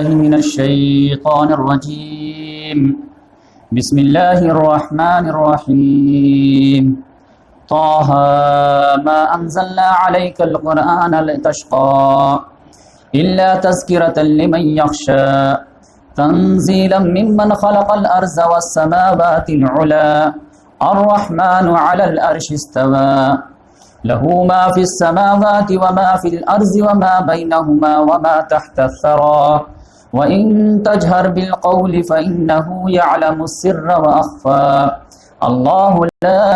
من الشيطان الرجيم بسم الله الرحمن الرحيم طه ما أنزلنا عليك القرآن لتشقى إلا تذكرة لمن يخشى تنزيلا ممن خلق الأرض والسماوات العلى الرحمن على العرش استوى له ما في السماوات وما في الأرض وما بينهما وما تحت الثرى وإن تجهر بالقول فإنه يعلم السر وأخفى الله لا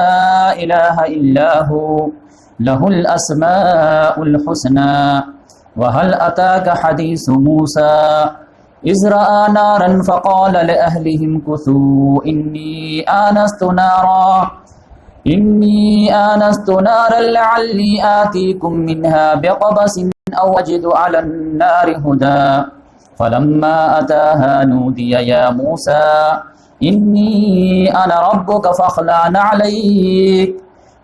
إله إلا هو له الأسماء الحسنى وهل أتاك حديث موسى إذ رأى نارا فقال لأهلهم كثوا إني آنست نارا لعلي آتيكم منها بقبس أو أجد على النار هدى فلما أتاها نودي يا موسى إني أنا ربك فاخلع عليك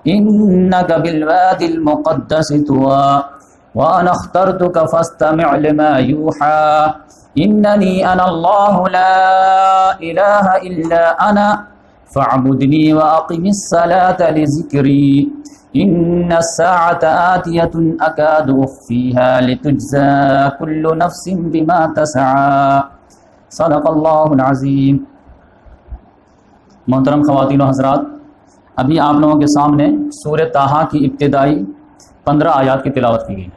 إنك بالوادي المقدس طوى وأنا اخترتك فاستمع لما يوحى إنني أنا الله لا إله إلا أنا فاعبدني وأقم الصلاة لذكري إن الساعة آتية أكاد أخفيها لتجزى كل نفس بما تسعى صدق اللہ العظیم۔ محترم خواتین و حضرات، ابھی آپ لوگوں کے سامنے سورہ طٰہٰ کی ابتدائی 15 آیات کی تلاوت کی گئی،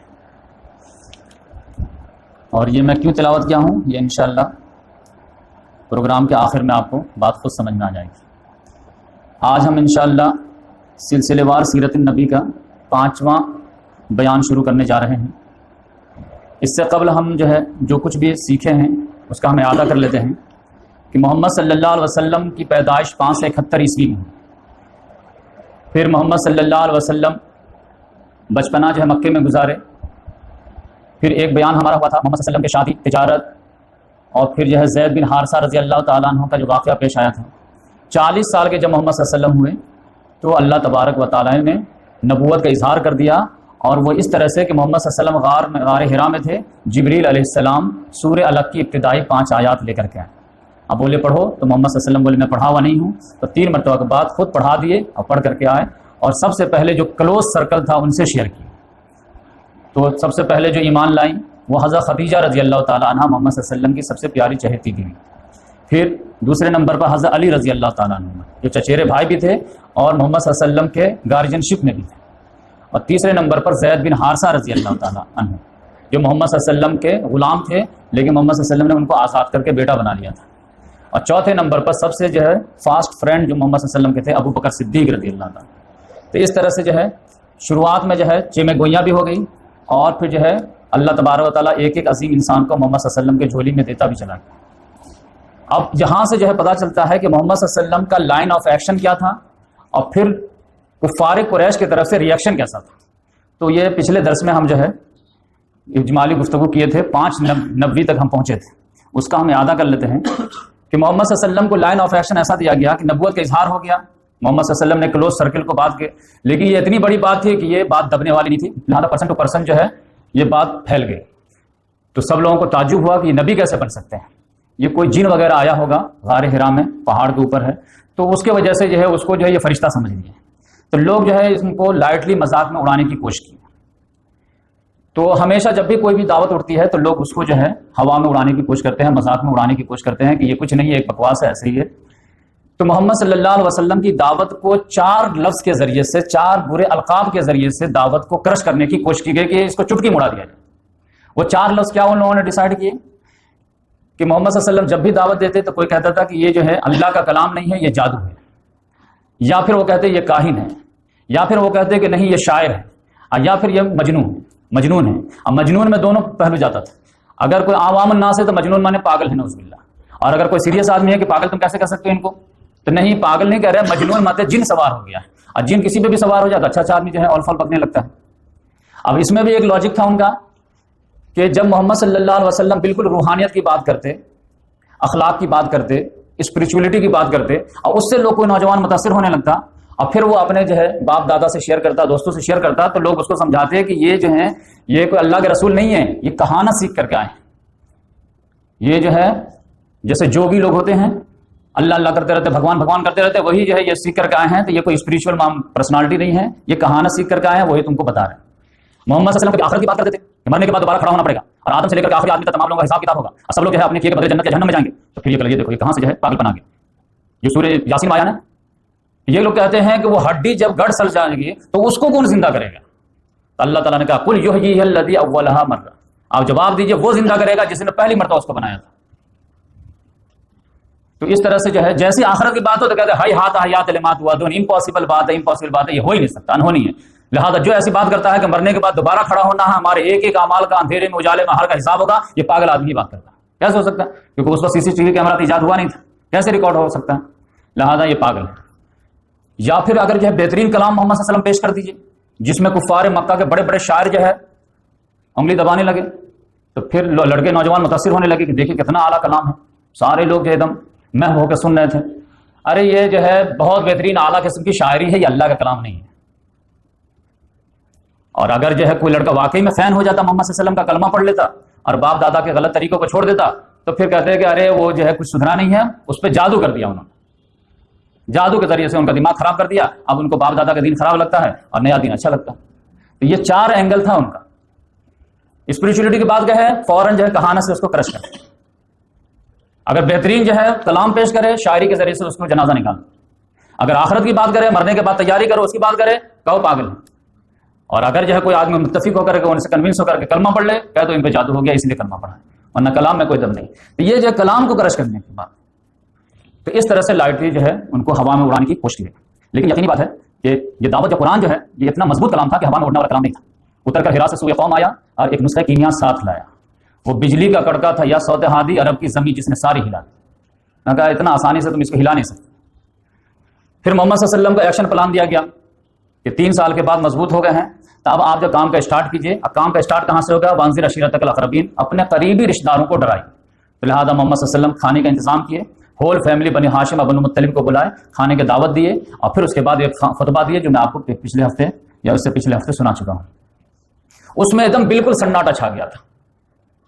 اور یہ میں کیوں تلاوت کیا ہوں یہ انشاءاللہ پروگرام کے آخر میں آپ کو بات خود سمجھ میں آ جائے گی۔ آج ہم انشاءاللہ سلسلے وار سیرت النبی کا 5واں بیان شروع کرنے جا رہے ہیں۔ اس سے قبل ہم جو کچھ بھی سیکھے ہیں اس کا ہم اعادہ کر لیتے ہیں کہ محمد صلی اللہ علیہ وسلم کی پیدائش 571 عیسوی میں، پھر محمد صلی اللہ علیہ وسلم بچپنا مکے میں گزارے، پھر ایک بیان ہمارا ہوا تھا محمد صلی اللہ علیہ وسلم کی شادی، تجارت، اور پھر زید بن حارثہ رضی اللہ تعالیٰ عنہ کا جو واقعہ پیش آیا تھا۔ 40 سال کے جب محمد صلی اللہ علیہ وسلم ہوئے تو اللہ تبارک و تعالیٰ نے نبوت کا اظہار کر دیا، اور وہ اس طرح سے کہ محمد صلی اللہ علیہ وسلم غار حرا میں تھے، جبریل علیہ السلام سورہ الگ کی ابتدائی 5 آیات لے کر کے آئے۔ اب بولے پڑھو تو محمد صلی اللہ علیہ وسلم بولے میں پڑھا ہوا نہیں ہوں، تو 3 مرتبہ کے بعد خود پڑھا دیے اور پڑھ کر کے آئے، اور سب سے پہلے جو کلوز سرکل تھا ان سے شیئر کی۔ تو سب سے پہلے جو ایمان لائیں وہ حضرت خدیجہ رضی اللہ تعالیٰ عنہ، محمد صلی اللہ علیہ وسلم کی سب سے پیاری چہیتی بیوی۔ پھر دوسرے نمبر پر حضرت علی رضی اللہ تعالیٰ عنہ، جو چچیرے بھائی بھی تھے اور محمد صلی اللہ علیہ وسلم کے گارجین شپ میں بھی تھے۔ اور تیسرے نمبر پر زید بن حارثہ رضی اللہ تعالیٰ عنہ، جو محمد صلی اللہ علیہ وسلم کے غلام تھے، لیکن محمد صلی اللہ علیہ وسلم نے ان کو آزاد کر کے بیٹا بنا لیا تھا۔ اور چوتھے نمبر پر سب سے فاسٹ فرینڈ جو محمد صلی اللہ علیہ وسلم کے تھے، ابو بکر صدیق رضی اللہ تعالیٰ۔ تو اس طرح سے شروعات میں چیمے گوئیاں بھی ہو گئی، اور پھر اللہ تبارک و تعالیٰ ایک ایک عظیم انسان کو محمد صلی اللہ علیہ وسلم کے جھولی میں دیتا بھی چلا گیا۔ اب یہاں سے پتہ چلتا ہے کہ محمد صلی اللہ علیہ وسلم کا لائن آف ایکشن کیا تھا، اور پھر کفار قریش کی طرف سے ریئیکشن کیسا تھا۔ تو یہ پچھلے درس میں ہم اجمالی گفتگو کیے تھے، 5:90 تک ہم پہنچے تھے، اس کا ہم اعادہ کر لیتے ہیں کہ محمد صلی اللہ علیہ وسلم کو لائن آف ایکشن ایسا دیا گیا کہ نبوت کا اظہار ہو گیا، محمد صلی اللہ علیہ وسلم نے کلوز سرکل کو بات کے، لیکن یہ اتنی بڑی بات تھی کہ یہ بات دبنے والی نہیں تھی، لہٰذا پرسن ٹو پرسن یہ بات پھیل گئی۔ تو سب لوگوں کو تعجب ہوا کہ یہ نبی کیسے بن سکتے ہیں، یہ کوئی جن وغیرہ آیا ہوگا، غار حرا میں پہاڑ کے اوپر ہے، تو اس کے وجہ سے اس کو یہ فرشتہ سمجھ لیے، تو لوگ اس کو لائٹلی مذاق میں اڑانے کی کوشش کی۔ تو ہمیشہ جب بھی کوئی بھی دعوت اڑتی ہے تو لوگ اس کو ہوا میں اڑانے کی کوشش کرتے ہیں، مذاق میں اڑانے کی کوشش کرتے ہیں کہ یہ کچھ نہیں ہے، ایک بکواس ہے، ایسے ہی ہے۔ تو محمد صلی اللہ علیہ وسلم کی دعوت کو 4 لفظ کے ذریعے سے، 4 برے القاب کے ذریعے سے دعوت کو کرش کرنے کی کوشش کی گئی کہ اس کو چٹکی مڑا دیا جائے۔ وہ 4 لفظ کیا ان لوگوں نے ڈیسائیڈ کیے کہ محمد صلی اللہ علیہ وسلم جب بھی دعوت دیتے تو کوئی کہتا تھا کہ یہ اللہ کا کلام نہیں ہے، یہ جادو ہے، یا پھر وہ کہتے یہ کاہن ہے، یا پھر وہ کہتے کہ نہیں یہ شاعر ہے، یا پھر یہ مجنون ہے۔ اب مجنون میں دونوں پہلو جاتا تھا، اگر کوئی عوام الناس ہے تو مجنون مانے پاگل ہے، نعوذ باللہ، اور اگر کوئی سیریس آدمی ہے کہ پاگل تم کیسے کہہ سکتے ہو ان کو، تو نہیں، پاگل نہیں کہہ رہے، مجنون ماتے جن سوار ہو گیا ہے، اور جن کسی پہ بھی سوار ہو جاتا اچھا آدمی اول فال پکنے لگتا ہے۔ اب اس میں بھی ایک لاجک تھا ان کا کہ جب محمد صلی اللہ علیہ وسلم بالکل روحانیت کی بات کرتے، اخلاق کی بات کرتے، اسپرچولیٹی کی بات کرتے، اور اس سے لوگ کوئی نوجوان متاثر ہونے لگتا، اور پھر وہ اپنے باپ دادا سے شیئر کرتا، دوستوں سے شیئر کرتا، تو لوگ اس کو سمجھاتے ہیں کہ یہ یہ کوئی اللہ کے رسول نہیں ہے، یہ کہانت سیکھ کر کے آئے ہیں، یہ جو ہے جیسے جو بھی لوگ ہوتے ہیں اللہ اللہ کرتے رہتے، بھگوان بھگوان کرتے رہتے، وہی جو ہے یہ سیکھ کر کے آئے ہیں، تو یہ کوئی اسپریچول پرسنالٹی نہیں ہے، یہ کہانت سیکھ کر کے آئے ہیں، وہی تم کو بتا رہے ہیں۔ محمد صلی اللہ علیہ وسلم کبھی آخرت کی بات کرتے تھے کہ مرنے کے بعد دوبارہ کھڑا ہونا پڑے گا، اور آدم سے لے کر کے آخری آدمی تک تمام لوگوں کا حساب کتاب ہوگا، اور سب لوگ جو ہے اپنے کیے کے بدلے جنت یا جہنم میں جائیں گے۔ تو پھر یہ دیکھو یہ کہاں سے جو ہے پاگل بنا گیا، یہ سورہ یاسین میں آیا نا، یہ لوگ کہتے ہیں کہ وہ ہڈی جب گڑ سل جائے گی تو اس کو کون زندہ کرے گا؟ اللہ تعالیٰ نے کہا قل یحییہ الذی اولھا مرہ، آپ جواب دیجئے وہ زندہ کرے گا جس نے پہلی مرتبہ اس کو بنایا تھا۔ تو اس طرح سے جو ہے جیسی آخرت کی بات ہو تو کہتے ہیں ہائی ہاتھ حیات لما توعدون، امپاسبل بات ہے، امپاسبل بات ہے، یہ ہو ہی نہیں سکتا، انہونی ہے۔ لہذا جو ایسی بات کرتا ہے کہ مرنے کے بعد دوبارہ کھڑا ہونا ہے، ہمارے ایک ایک اعمال کا اندھیرے میں اجالے میں ہر کا حساب ہوگا، یہ پاگل آدمی کی بات کرتا ہے۔ کیسے ہو سکتا ہے؟ کیونکہ اس وقت CCTV کیمرہ ایجاد ہوا نہیں تھا، کیسے ریکارڈ ہو سکتا ہے؟ لہذا یہ پاگل ہے۔ یا پھر اگر جو ہے بہترین کلام محمد صلی اللہ علیہ وسلم پیش کر دیجیے جس میں کفار مکہ کے بڑے بڑے شاعر جو ہے انگلی دبانے لگے، تو پھر لڑکے نوجوان متاثر ہونے لگے کہ دیکھیں کتنا اعلیٰ کلام ہے، سارے لوگ جو ایک دم محو ہو کے سن رہے تھے، ارے یہ جو ہے بہت بہترین اعلیٰ قسم کی شاعری ہے، یہ اللہ کا کلام نہیں ہے۔ اور اگر جو ہے کوئی لڑکا واقعی میں فین ہو جاتا محمد صلی اللہ علیہ وسلم کا کلمہ پڑھ لیتا اور باپ دادا کے غلط طریقوں کو چھوڑ دیتا، تو پھر کہتے ہیں کہ ارے وہ جو ہے کچھ سدھرا نہیں ہے، اس پہ جادو کر دیا انہوں نے، جادو کے ذریعے سے ان کا دماغ خراب کر دیا، اب ان کو باپ دادا کا دین خراب لگتا ہے اور نیا دین اچھا لگتا ہے۔ تو یہ 4 اینگل تھا ان کا۔ اسپرچولیٹی کی بات کیا ہے؟ فوراً جو ہے کہانت سے اس کو کرش کرے، اگر بہترین جو ہے کلام پیش کرے شاعری کے ذریعے سے اس کو جنازہ نکال، اگر آخرت کی بات کرے مرنے کے بعد تیاری کرو اس کی بات کرے کہو پاگل ہے، اور اگر جو ہے کوئی آدمی متفق ہو کر کے ان سے کنونس ہو کر کے کلمہ پڑھ لے کہہ تو ان پہ جادو ہو گیا اس لیے کلمہ پڑھا ہے، ورنہ کلام میں کوئی دم نہیں۔ تو یہ جو ہے کلام کو کرش کرنے کی بات، تو اس طرح سے لائٹلی جو ہے ان کو ہوا میں اڑانے کی کوشش کی۔ لیکن یقینی بات ہے کہ یہ دعوت جو قرآن جو ہے یہ اتنا مضبوط کلام تھا کہ ہوا میں اڑنے والا کلام نہیں تھا۔ اتر کر ہرا سے سوئے قوم آیا اور ایک نسخہ کیمیا ساتھ لایا، وہ بجلی کا کڑکا تھا یا صوت ہادی عرب کی زمین جس نے ساری ہلا دی، نہ کہا اتنا آسانی سے تم اس کو ہلا نہیں سکتے۔ پھر محمد صلی اللہ علیہ وسلم کا ایکشن پلان دیا گیا کہ 3 سال کے بعد مضبوط ہو گئے ہیں، تو اب آپ جو کام کا اسٹارٹ کیجئے۔ اب کام کا اسٹارٹ کہاں سے ہوگا؟ وانذر عشیرتک الاقربین، اپنے قریبی رشتہ داروں کو ڈرائے۔ تو لہٰذا محمد صلی اللہ علیہ وسلم کھانے کا انتظام کیے، ہول فیملی بنی ہاشم اور بنو مطلب کو بلائے، کھانے کے دعوت دیے، اور پھر اس کے بعد ایک خطبہ دیے جو میں آپ کو پچھلے ہفتے یا اس سے پچھلے ہفتے سنا چکا ہوں۔ اس میں ایک دم بالکل سناٹا چھا گیا تھا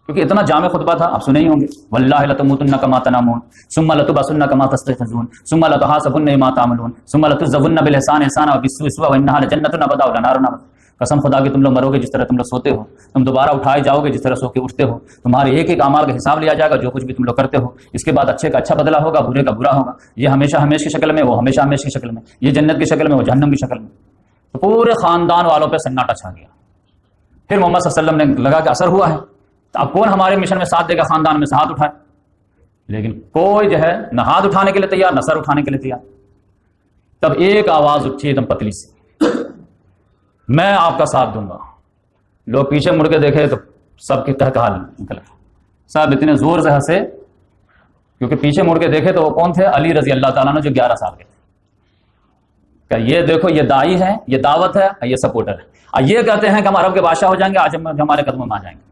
کیونکہ اتنا جامع خطبہ تھا، آپ سنے ہی ہوں گے۔ واللہ لتموتن کما تنامون ثم لتبعثن کما تستيقظون ثم لتحاسبن بما تعملون ثم لتجزون بالاحسان احسانا وبالسوء سوءا وانها لجنۃ ابدا ونار نار۔ قسم خدا کی تم لوگ مرو گے جس طرح تم لوگ سوتے ہو، تم دوبارہ اٹھائے جاؤ گے جس طرح سو کے اٹھتے ہو، تمہارے ایک ایک اعمال کا حساب لیا جائے گا جو کچھ بھی تم لوگ کرتے ہو، اس کے بعد اچھے کا اچھا بدلہ ہوگا، برے کا برا ہوگا، یہ ہمیشہ ہمیش کی شکل میں، وہ ہمیشہ ہمیش کی شکل میں، یہ جنت کی شکل میں، وہ جہنم کی شکل میں۔ تو پورے خاندان والوں پہ سناٹا چھا گیا۔ پھر محمد صلی اللہ علیہ وسلم نے لگا کہ اثر ہوا ہے، تو اب کون ہمارے مشن میں ساتھ دے گا؟ خاندان میں سے ہاتھ اٹھائے، لیکن کوئی جو ہے نہ ہاتھ اٹھانے کے لیے تیار نہ سر اٹھانے کے لیے تیار۔ تب ایک آواز اٹھی ایک دم پتلی سی، میں آپ کا ساتھ دوں گا۔ لوگ پیچھے مڑ کے دیکھے تو سب کی تہکال نکل گئی، سب اتنے زور سے ہنسے کیونکہ پیچھے مڑ کے دیکھے تو وہ کون تھے؟ علی رضی اللہ تعالیٰ نے جو 11 سال کے تھے۔ کہ یہ دیکھو یہ دائی ہے، یہ دعوت ہے، یہ سپورٹر ہے، اور یہ کہتے ہیں کہ ہم عرب کے بادشاہ ہو جائیں گے، آج ہم ہمارے قدموں میں آ جائیں گے۔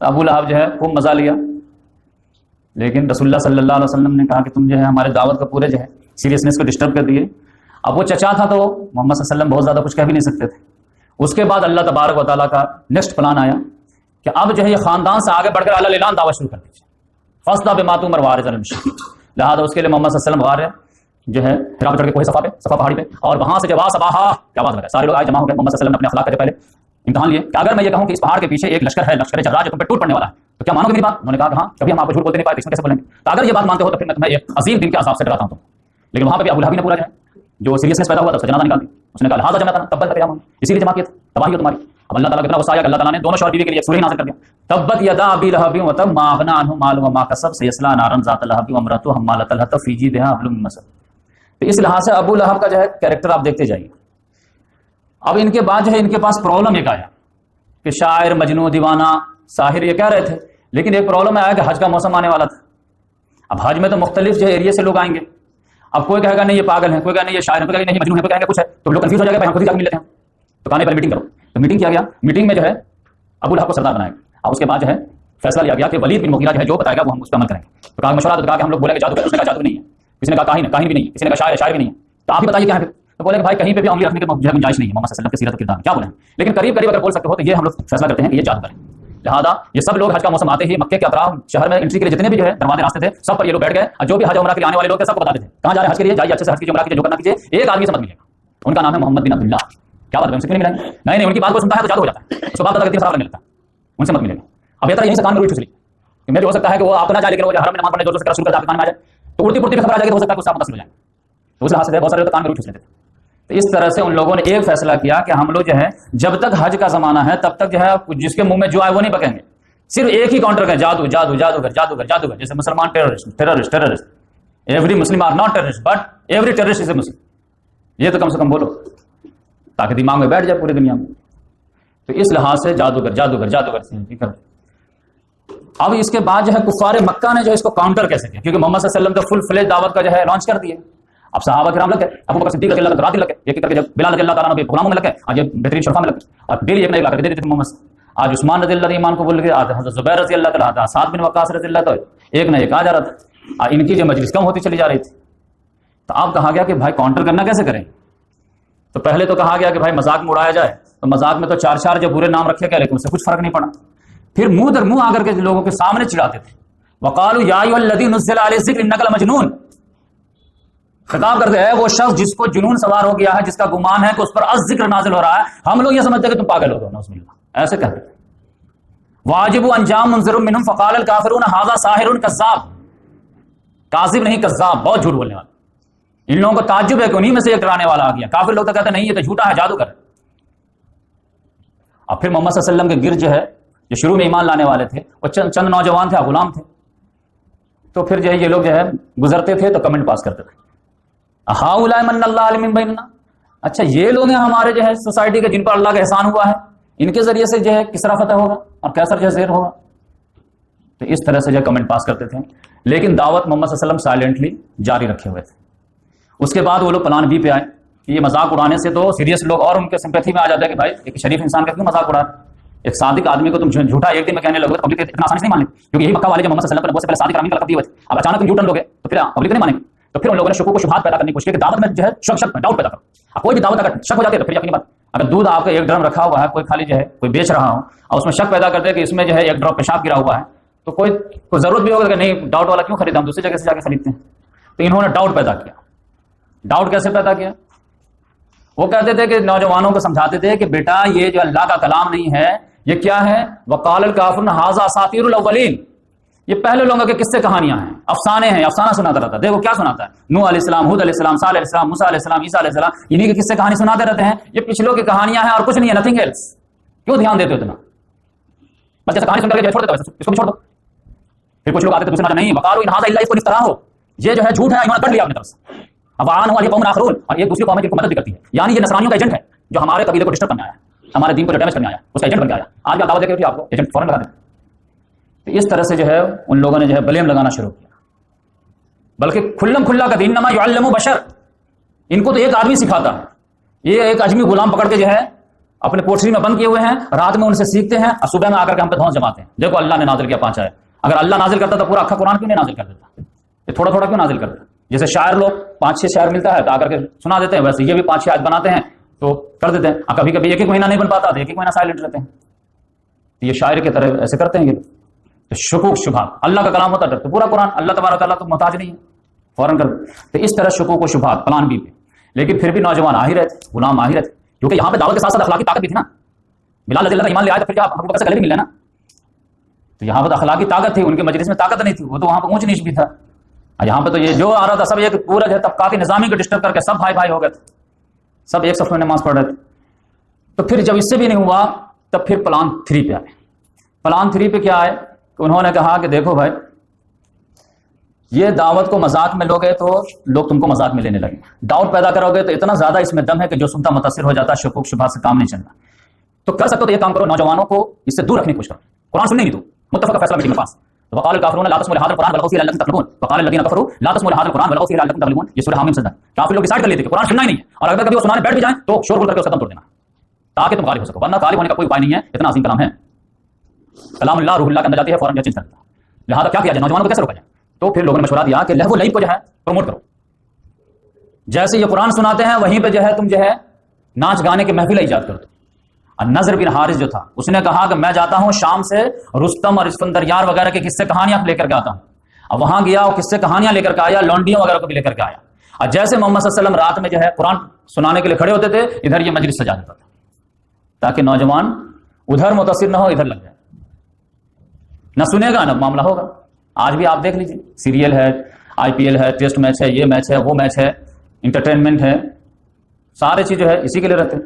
ابو لہب جو ہے خوب مزہ لیا، لیکن رسول اللہ صلی اللہ علیہ وسلم نے کہا کہ تم جو ہے ہمارے دعوت کا پورے جو ہے سیریسنس کو ڈسٹرب کر دیے۔ اب وہ چچا تھا تو محمد صلی اللہ علیہ وسلم بہت زیادہ کچھ کہہ بھی نہیں سکتے تھے۔ اس کے بعد اللہ تبارک و تعالیٰ کا نیکسٹ پلان آیا کہ اب جو ہے یہ خاندان سے آگے بڑھ کر اعلیٰ اعلان دعوت شروع کر دیجیے، فاصدع بما تؤمر واعرض عن المشرکین۔ لہٰذا اس کے لیے محمد صلی اللہ علیہ وسلم غار جو ہے ہرا پہ چڑھ کے کوہ صفا پہ، صفا پہاڑی پہ، اور وہاں سے جب صباحا کیا آواز لگا، سارے لوگ آئے جمع ہو گئے۔ محمد صلی اللہ علیہ وسلم نے اپنے اخلاق کے پہلے امتحان لیے کہ اگر میں یہ کہوں کہ اس پہاڑ کے پیچھے ایک لشکر ہے، لشکر جراح جو تم پہ ٹوٹ پڑنے والا ہے، تو کیا مانو گے میری بات؟ انہوں نے کہا کہ ہاں، کبھی ہم آپ کو جھوٹ بولتے نہیں پائے، اس میں کیسے بولیں گے؟ تو اگر یہ بات مانتے ہو تو پھر میں تمہیں ایک عظیم دن کے عذاب سے ڈراتا ہوں تم۔ لیکن وہاں پہ بھی ابو لہب نے پورا جو سیریسنس پیدا ہوا تھا اس کا جنازہ نکال دیا۔ اس نے کہا لہٰذا جمعتنا تبت قیام، اسی لیے جمع کیا تھا، تباہی ہو تمہاری۔ اب اللہ تعالیٰ کتنا غصہ آیا کہ اللہ تعالیٰ نے دونوں شوہر بیوی کے لیے ایک سورہ نازل کر دیا، تبت یدا ابی لہب وتب ما اغنی عنہ مالہ وما کسب سیصلی نارا ذات لہب وامرأتہ حمالۃ الحطب فی جیدہا حبل من مسد۔ تو اس لحاظ سے ابو لہب کا جو ہے کیریکٹر آپ دیکھتے جائیے۔ اب ان کے بعد جو ہے ان کے پاس پرابلم ایک آیا کہ شاعر، مجنون، دیوانہ، ساحر یہ کہہ رہے تھے، لیکن ایک پرابلم آیا کہ حج کا موسم آنے والا تھا۔ اب حج میں تو مختلف جو ہے ایریا سے لوگ آئیں گے، اب کوئی کہے گا نہیں یہ پاگل ہے، کوئی کہے نہیں یہ شاعر ہے، کوئی کہے نہیں مجنون ہے، کوئی کہے گا کچھ ہے، تو لوگ کنفیوز ہو جائے گا، ہم خود ہی جا کے مل لیتے ہیں، تو کہنے پر میٹنگ کرو۔ تو میٹنگ کیا گیا، میٹنگ میں جو ہے ابو لہب کو سردار بنایا گیا، اور اس کے بعد جو ہے فیصلہ لیا گیا کہ ولید بن مغیرہ جو ہے جو بتائے گا وہ ہم اس پر عمل کریں گے۔ تو کہا مشورہ تو کہا کہ ہم لوگ بولیں گے جادو ہے، اس نے کہا جادو نہیں ہے، کسی نے کہا کاہن ہے، کاہن بھی نہیں ہے، کسی نے کہا شاعر ہے، شاعر بھی نہیں ہے، تو آپ ہی بتائیے کیا ہے۔ تو بولے کہ بھائی کہیں پہ بھی انگلی رکھنے کی گنجائش نہیں ہے، محمد صلی اللہ علیہ وسلم کے سیرت و کردار میں کیا بولیں، لیکن قریب قریب اگر بول سکتے ہو تو یہ ہم لوگ فیصلہ کرتے ہیں کہ یہ جادوگر ہے۔ لہٰذا یہ سب لوگ حج کا موسم آتے ہی مکے کے اطراف شہر میں انٹری کے لیے جتنے بھی جو ہے دروازے راستے تھے سب پر یہ لوگ بیٹھ گئے، اور جو بھی حج عمرہ کے لیے آنے والے لوگ تھے سب کو بتاتے تھے کہاں جا رہے ہیں حج کے لیے، جائیے اچھے سے حج کیجیے، عمرہ کیجیے، جو کرنا کیجیے، ایک آدمی سے مت ملے گا، ان کا نام ہے محمد بن عبداللہ۔ کیا بات ہے، ان سے کیوں نہیں ملیں گے؟ نہیں، ان کی بات کو سنتا ہے تو جادو ہو جاتا ہے، اس کو بات پتا کرتے نہیں لگتا، ان سے مت ملے گا۔ اب بہتر یہیں سے کان میں روئی ٹھوس لی، میں بھی ہو سکتا ہے کہ وہ آپ نہ جائے لیکن وہ حرم میں نماز پڑھنے زور سے شروع کر کان میں آ جائے تو اڑتی پڑتی خبر آ جائے تو ہو سکتا ہے کہ اس سے متاثر ہو جائے، تو اس لحاظ سے بہت سارے کان میں روئی ٹھوس لیتے تھے۔ تو اس طرح سے ان لوگوں نے ایک فیصلہ کیا کہ ہم لوگ جو ہے جب تک حج کا زمانہ ہے تب تک جو ہے جس کے منہ میں جو آئے وہ نہیں پکیں گے، صرف ایک ہی کاؤنٹر کا جادو جادو جادوگر جادوگر جادوگر، جیسے مسلمان terrorist every Muslim are not terrorist but every terrorist is a Muslim, یہ تو کم سے کم بولو تاکہ دماغ میں بیٹھ جائے پوری دنیا میں۔ تو اس لحاظ سے جادوگر جادوگر جادوگر سے اب اس کے بعد جو ہے کفار مکہ نے جو اس کو کاؤنٹر کیسے کیا، کیونکہ محمد صلی اللہ علیہ وسلم تو فل فلیج دعوت کا جو ہے لانچ کر دیے، اب صحابہ کرام لگے، ابو بکر صدیق رضی اللہ عنہ لگے، ایک کر کے جب بلال رضی اللہ تعالیٰ عنہ غلاموں میں لگے، آج یہ بہترین شرفا میں لگے، اور ڈیلی ایک نئے لا کر دے دیتے تھے محمد، آج عثمان رضی اللہ ایمان کو بول کے آتے، حضرت زبیر رضی اللہ تعالیٰ، سعد بن وقاص رضی اللہ تعالیٰ، ایک نہ ایک آ جا رہا تھا، اور ان کی جو مجلس کم ہوتی چلی جا رہی تھی۔ تو اب کہا گیا کہ بھائی کاؤنٹر کرنا کیسے کریں، تو پہلے تو کہا گیا کہ بھائی مذاق میں اڑایا جائے، تو مذاق میں تو چار چار جو برے نام رکھے گئے لیکن اس سے کچھ فرق نہیں پڑا، پھر منہ در منہ آ کر کے لوگوں کے سامنے چڑھاتے تھے، وقالوا یا ایھا الذی نزل علیہ الذکر انک لمجنون، خطاب کرتے ہیں وہ شخص جس کو جنون سوار ہو گیا ہے، جس کا گمان ہے کہ اس پر الذکر نازل ہو رہا ہے، ہم لوگ یہ سمجھتے ہیں کہ تم پاگل ہو گئے، نعوذ باللہ، ایسے کہتے ہیں۔ واجب انجام منذر منہم فقال الکافرون ھذا ساحر کذاب، کاذب نہیں کذاب، بہت جھوٹ بولنے والا۔ ان لوگوں کو تعجب ہے کہ انہی میں سے ایک ڈرانے والا آ گیا، کافر لوگ تو کہتے ہیں نہیں یہ تو جھوٹا ہے، جادوگر۔ اور پھر محمد صلی اللہ علیہ وسلم کے گرد جو ہے جو شروع میں ایمان لانے والے تھے وہ چند نوجوان تھے، غلام تھے، تو پھر جو ہے یہ لوگ جو ہے گزرتے تھے تو کمنٹ پاس کرتے تھے، ہؤلاء من اللہ علیہ من بیننا، اچھا یہ لوگ ہیں ہمارے جو ہے سوسائٹی کے جن پر اللہ کا احسان ہوا ہے، ان کے ذریعے سے جو ہے کسرا فتح ہوگا اور کیسر جو ہے زیر ہوگا، تو اس طرح سے جو کمنٹ پاس کرتے تھے، لیکن دعوت محمد صلی اللہ علیہ وسلم سائلنٹلی جاری رکھے ہوئے تھے۔ اس کے بعد وہ لوگ پلان بی پہ آئے کہ یہ مذاق اڑانے سے تو سیریس لوگ اور ان کے سمپیتھی میں آ جاتے ہیں کہ بھائی ایک شریف انسان کا کیوں مذاق اڑا، ایک صادق آدمی کو تم جھوٹا ایک دن میں کہنے لگے، پبلک اتنا آسانی سے نہیں مان لیں، کیونکہ یہی مکہ والے جو محمد صلی اللہ علیہ وسلم سے پہلے صادق امین کا لقب دیے ہوئے تھے، اب اچانک تم جھوٹن لوگے تو پھر پبلک نہیں مانیں گے، تو پھر ان لوگوں نے شکوک و شبہات پیدا کرنے کی کوشش کی کہ دعوت میں جو ہے شک ڈاؤٹ پیدا کرو، اب کوئی بھی دعوت اگر شک ہو جاتی ہے تو پھر یقینی بات، اگر دودھ آپ کا ایک ڈرم رکھا ہوا ہے، کوئی خالی جو ہے کوئی بیچ رہا ہو اور اس میں شک پیدا کرتے کہ اس میں جو ہے ایک ڈراپ پیشاب گرا ہوا ہے، تو کوئی ضرورت بھی ہوگا کہ نہیں ڈاؤٹ والا کیوں خریدا، ہم دوسری جگہ سے جا کے خریدتے ہیں۔ تو انہوں نے ڈاؤٹ پیدا کیا۔ ڈاؤٹ کیسے پیدا کیا؟ وہ کہتے تھے کہ نوجوانوں کو سمجھاتے تھے کہ بیٹا یہ جو اللہ کا کلام نہیں ہے، یہ کیا ہے؟ وقال الکافرون ھذا اساطیر الاولین، یہ پہلے لوگوں کے قصے کہانیاں ہیں، افسانے ہیں، افسانہ سناتا رہتا ہے۔ دیکھو کیا سناتا ہے، نوح علیہ السلام، ہود علیہ السلام، صالح علیہ السلام، موسیٰ علیہ السلام، عیسیٰ علیہ السلام، انہی کے قصے کہانی سناتے رہتے ہیں، یہ پچھلوں کی کہانیاں ہیں اور کچھ نہیں ہے، نتھنگ ایلس۔ کیوں دھیان دیتے ہو اتنا؟ بس جیسے کہانی سن کر کے چھوڑ دیتے ہو، اس کو بھی چھوڑ دو۔ پھر کچھ لوگ آتے تھے دوسرے نہیں، وقالوا ان ھذا الا افک افتراه ہو، یہ جو ہے جھوٹ ہے، انہوں نے کر لیا اپنی طرف سے۔ اب آن علیہ قوم آخرون، اور یہ دوسری قوم کی مدد بھی کرتی ہے، یعنی یہ نصرانیوں کا ایجنٹ ہے جو ہمارے قبیلے کو ڈسٹرب کرنے آیا ہے، ہمارے دین کو جو ڈیمیج کرنے آیا، اس کا ایجنٹ بن کے آیا۔ آج بھی دعوت دے کے آپ کو ایجنٹ فوراً لگا دیں۔ تو اس طرح سے جو ہے ان لوگوں نے جو ہے بلیم لگانا شروع کیا، بلکہ کھلم کھلا کا دین نما یعلم بشر، ان کو تو ایک آدمی سکھاتا ہے، یہ ایک اجمی غلام پکڑ کے جو ہے اپنے کوٹری میں بند کیے ہوئے ہیں، رات میں ان سے سیکھتے ہیں اور صبح میں آ کر کے ہم پہ دھونس جماتے ہیں، دیکھو اللہ نے نازل کیا پہنچا ہے۔ اگر اللہ نازل کرتا تو پورا اکھا قرآن کیوں نہیں نازل کر دیتا، یہ تھوڑا تھوڑا کیوں نازل کرتا؟ جیسے شاعر لوگ 5-6 شعر ملتا ہے تو آ کر کے سنا دیتے ہیں، ویسے یہ بھی 5-6 آیت بناتے ہیں تو کر دیتے ہیں، اور کبھی کبھی ایک مہینہ نہیں بن پاتا تو ایک مہینہ سائلنٹ رہتے ہیں، یہ شاعر کی طرح ایسے کرتے ہیں۔ یہ تو شکوک شبہات، اللہ کا کلام ہوتا ہے تو پورا قرآن، اللہ تبارک تعالیٰ تو محتاج نہیں ہے، فوراً کر دو۔ تو اس طرح شکوک و شبہات پلان بی پہ، لیکن پھر بھی نوجوان آ ہی رہے تھے، غلام آ ہی رہے تھے، کیونکہ یہاں پہ دعوت کے ساتھ ساتھ اخلاقی طاقت بھی تھی نا، بلال رضی اللہ ایمان لے آئے تو پھر کیا ابو بکر سے گلے بھی ملے نا، تو یہاں پہ تو اخلاقی طاقت تھی، ان کے مجلس میں طاقت نہیں تھی، وہ تو وہاں پہ اونچ نیچ بھی تھا، یہاں پہ تو یہ جو آ رہا تھا سب ایک پورا جو ہے طبقاتی نظامی کو ڈسٹرب کر کے سب بھائی بھائی ہو گئے تھے، سب ایک صف میں نماز پڑھ رہے تھے۔ تو پھر جب اس سے بھی نہیں ہوا تب پھر پلان 3 پہ آئے۔ پلان 3 پہ کیا آئے کہ انہوں نے کہا کہ دیکھو بھائی یہ دعوت کو مذاق میں لوگے تو لوگ تم کو مذاق میں لینے لگے، ڈاؤٹ پیدا کرو گے تو اتنا زیادہ اس میں دم ہے کہ جو سنتا متاثر ہو جاتا، شکوک شبہات سے کام نہیں چلتا۔ تو کر سکتے ہو تو یہ کام کرو، نوجوانوں کو اس سے دور رکھنے کی کوشش کرو، قرآن سننے گی تو متفق فیصلہ میٹنگ کے پاس۔ وقال الکافرون لا تسمعوا لهذا القرآن والغوا فيه لعلكم تغلبون وقال الذين كفروا لا تسمعوا لهذا القرآن والغوا فيه لعلكم تغلبون، یہ سورہ حامیم سجدہ۔ کافر لوگ ڈیسائیڈ کر لیتے کہ قرآن سننا ہی نہیں ہے، اور اگر کبھی وہ سنانے بیٹھ بھی جائیں تو شور غل کر کے اس کا دم توڑ دینا تاکہ تم غالب ہو سکو، ورنہ غالب ہونے کا کوئی اپائے نہیں ہے، اتنا عظیم کلام ہے، کلام اللہ روح اللہ کے اندر جاتی ہے، فوراً چینج کرتا ہے۔ لہٰذا کیا کیا جائے، نوجوانوں کو کیسے روکا جائے؟ تو پھر لوگوں نے مشورہ دیا کہ لہو و لعب کو جو ہے پروموٹ کرو، جیسے یہ قرآن سناتے ہیں وہیں پہ جو ہے تم جو ہے ناچ گانے کے محفل ایجاد کر دو، نضر بن حارث جو تھا اس نے کہا کہ میں جاتا ہوں شام سے رستم اور اسفندیار وغیرہ کے قصے کہانیاں لے کر کے آتا ہوں. اب وہاں گیا اور قصے کہانیاں لے کر کے آیا, لونڈیوں وغیرہ کو بھی لے کر کے آیا. اور جیسے محمد صلی اللہ علیہ وسلم رات میں جو ہے قرآن سنانے کے لیے کھڑے ہوتے تھے, ادھر یہ مجلس سجا دیتا تھا تاکہ نوجوان ادھر متاثر نہ ہو, ادھر لگ جائے, نہ سنے گا نہ معاملہ ہوگا. آج بھی آپ دیکھ لیجیے, سیریل ہے, IPL ہے, ٹیسٹ میچ ہے, یہ میچ ہے, وہ میچ ہے, انٹرٹینمنٹ ہے, سارے چیز جو ہے اسی کے لیے رہتے ہیں.